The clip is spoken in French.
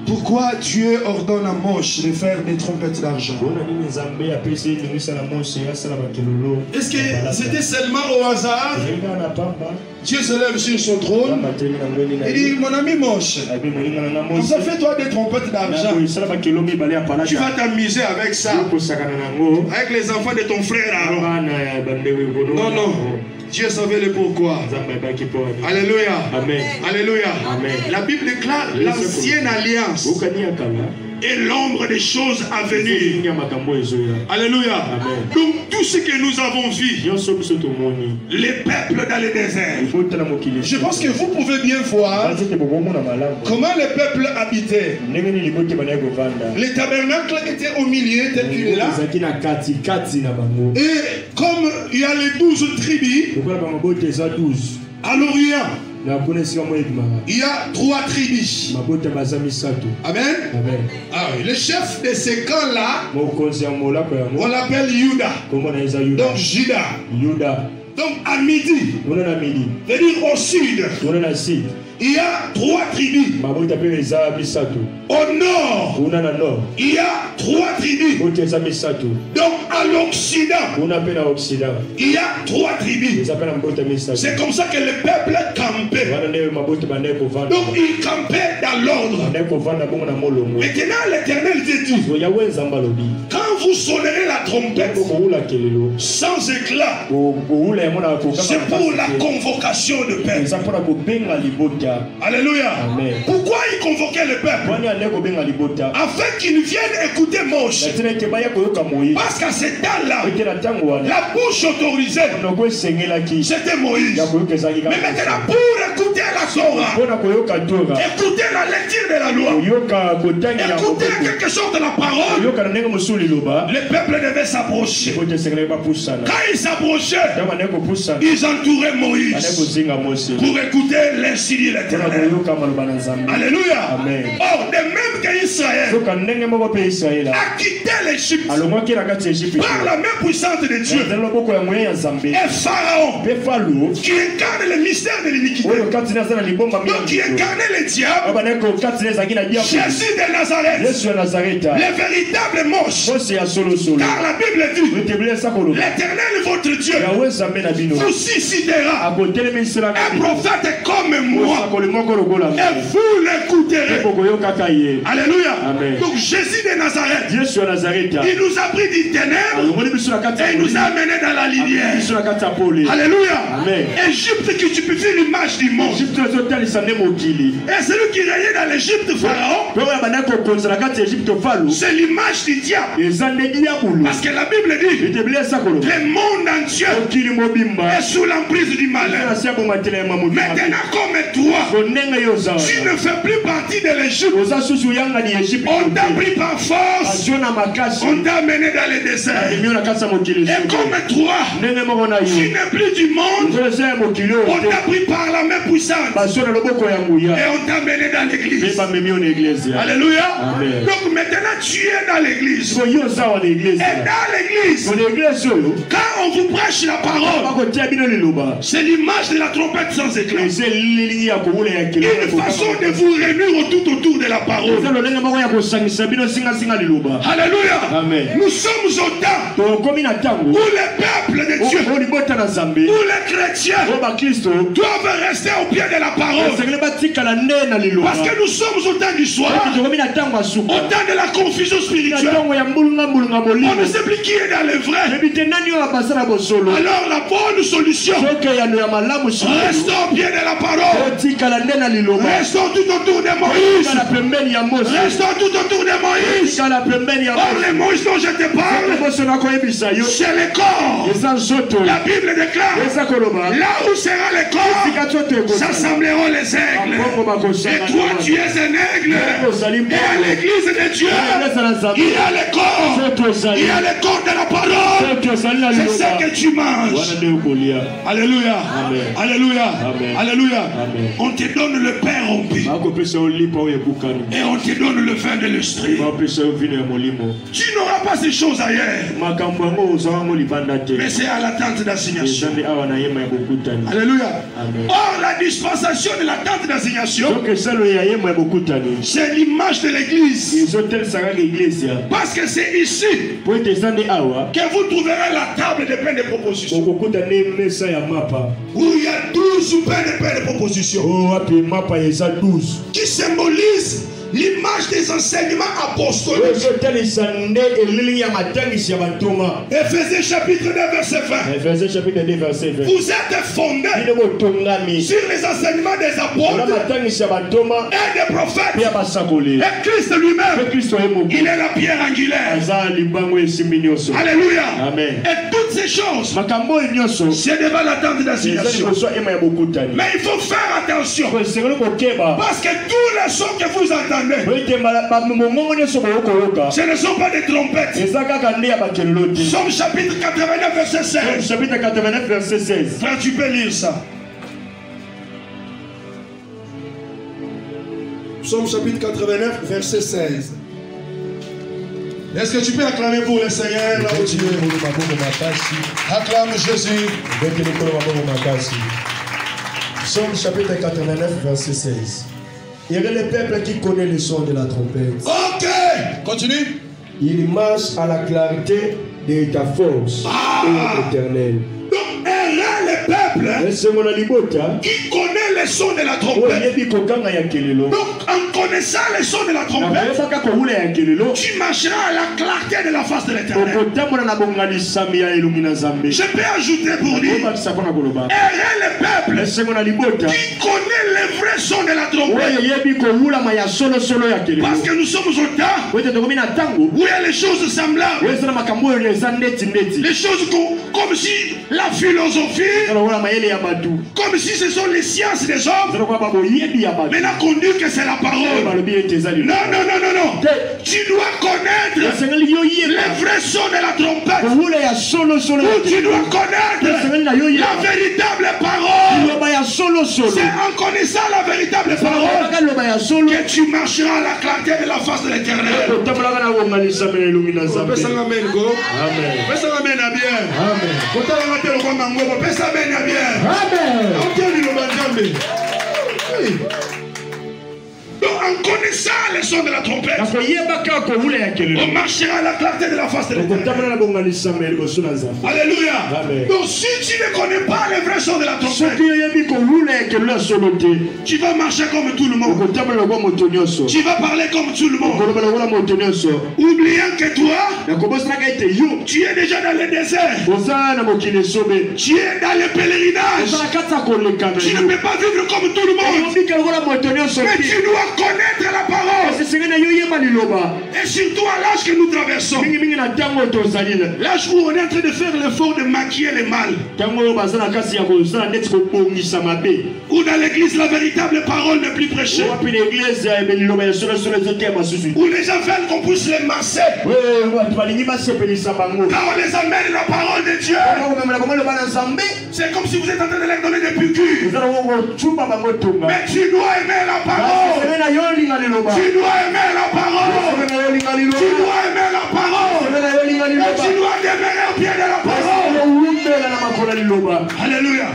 Pourquoi Dieu ordonne à Moïse de faire des trompettes d'argent? Est-ce que c'était seulement au hasard? Dieu se lève sur son trône et dit, mon ami Moïse, vous avez fait toi des trompettes d'argent. Tu vas t'amuser avec ça, avec les enfants de ton frère Aaron. Non, non. Dieu savait le pourquoi. Alléluia. Amen. Alléluia. Amen. La Bible déclare l'ancienne alliance et l'ombre des choses à venir. Alléluia. Amen. Donc tout ce que nous avons vu, les peuples dans le désert, je pense que vous pouvez bien voir comment les peuples habitaient. Les tabernacles étaient au milieu tel qu'il est là. Et comme il y a les 12 tribus, à l'Orient, il y a 3 tribus. Amen. Ah, le chef de ces camps-là, on l'appelle Juda. Donc Juda. Donc à midi, c'est-à-dire au sud, il y a 3 tribus. Au nord, il y a 3 tribus. Donc à l'Occident, il y a 3 tribus. C'est comme ça que le peuple campait. Donc il campait dans l'ordre. Maintenant l'Éternel dit, quand vous sonnerez la trompette sans éclat, c'est pour la convocation de peuple. Alléluia. Amen. Pourquoi il convoquait le peuple? Afin qu'ils viennent écouter Moïse. Parce qu'à ce temps-là, la bouche autorisée, c'était Moïse. Mais maintenant, pour écouter la Torah, écouter la lecture de la loi, écouter quelque chose de la parole, le peuple devait s'approcher. Quand ils s'approchaient, ils entouraient Moïse pour écouter l'insigne de l'Éternel. Alléluia. Amen. Or, de même qu'Israël a quitté l'Égypte par la main puissante de Dieu, et Pharaon qui incarne le mystère de l'iniquité, donc qui incarnait le diable, Jésus de Nazareth, le véritable Moïse, car la Bible dit, l'Éternel votre Dieu vous suscitera un prophète comme moi, et vous l'écouterez. Alléluia. Amen. Donc Jésus de Nazareth, il nous a pris du ténèbre et il nous a amenés dans la lumière. Alléluia. Amen. Égypte qui typifie l'image du monde. Et celui qui régnait dans l'Égypte, Pharaon, c'est l'image du diable. Parce que la Bible dit, le monde entier est sous l'emprise du malin. Maintenant comme toi, tu ne fais plus partie de l'Égypte. On t'a pris par force. On t'a amené dans le désert. Et comme toi, tu n'es plus du monde. On t'a pris par la main puissante. Et on t'a amené dans l'église. Alléluia. Amen. Donc maintenant tu es dans l'église. Et dans l'église, quand on vous prêche la parole, c'est l'image de la trompette sans éclat. Une façon de vous réunir tout autour de la parole. Alléluia. Amen. Nous sommes au temps où le peuple de Dieu, où les chrétiens doivent rester au pied de la parole. Parce que nous sommes au temps du soir, au temps de la confusion spirituelle. On ne sait plus qui est dans le vrai. Alors la bonne solution, restons au pied de la parole. Restons tout autour de Moïse. Restons tout autour de Moïse. Or le Moïse dont je te parle, c'est le corps. La Bible déclare, là où sera le corps, s'assembleront les aigles. Et toi tu es un aigle. Et à l'église de Dieu, il y a le corps. Il y a le corps de la parole. C'est ce que tu manges. Alléluia. Alléluia. Alléluia. On te donne le pain rompu. Et on te donne le vin de l'esprit. Tu n'auras pas ces choses ailleurs. Mais c'est à l'attente d'assignation. Alléluia. Or la dispensation de l'attente d'assignation C'est l'image de l'église. Parce que c'est ici que vous trouverez la table de pain de proposition. Où il y a 12 pains de proposition. Qui symbolise l'image des enseignements apostoliques. Éphésiens chapitre 2 verset 20. Vous êtes fondés sur les enseignements des apôtres et des prophètes. Et Christ lui-même, il est la pierre angulaire. Alléluia. Amen. Et toutes ces choses, c'est devant la tente d'assignation. Mais il faut faire attention. Parce que tous les sons que vous entendez, ce ne sont pas des trompettes. Somme chapitre 89 verset 16. Chapitre 89 verset 16. Frère, tu peux lire ça. Somme chapitre 89 verset 16. Est-ce que tu peux acclamer pour le Seigneur là où tu es? Acclame Jésus. Somme chapitre 89 verset 16. Il y avait le peuple qui connaît le son de la trompette. Ok, continue. Il marche à la clarté de ta force, éternelle. Donc, le peuple qui connaît le son de la trompette. Donc, en connaissant le son de la trompette, tu marcheras à la clarté de la face de l'Éternel. Je peux ajouter pour dire, le peuple qui connaît le vrai son de la trompette. Parce que nous sommes au temps où il y a les choses semblables. Les choses comme si la philosophie, comme si ce sont les sciences des hommes, maintenant qu'on dit que c'est la parole. Non. Tu dois connaître le vrai son de la trompette. Ou tu dois connaître la véritable parole. C'est en connaissant la véritable parole que tu marcheras à la clarté de la face de l'Éternel. Donc en connaissant le son de la trompette, on marchera à la clarté de la face de l'Éternel. Alléluia. Donc si tu ne connais pas le vrai son de la trompette, tu vas marcher comme tout le monde. Tu vas parler comme tout le monde. Oubliant que toi, tu es déjà dans le désert. Tu es dans le pèlerinage. Tu ne peux pas vivre comme tout le monde. Mais tu dois connaître la parole. Et surtout à l'âge que nous traversons, l'âge où on est en train de faire l'effort de maquiller le mal, où dans l'église la véritable parole n'est plus prêchée, où les gens veulent qu'on puisse les masser, quand on les amène la parole de Dieu, c'est comme si vous êtes en train de leur donner des piqûres. Mais tu dois aimer la parole. Tu dois aimer la parole. Tu dois aimer la parole. Et tu dois demeurer au pied de la parole. Alléluia.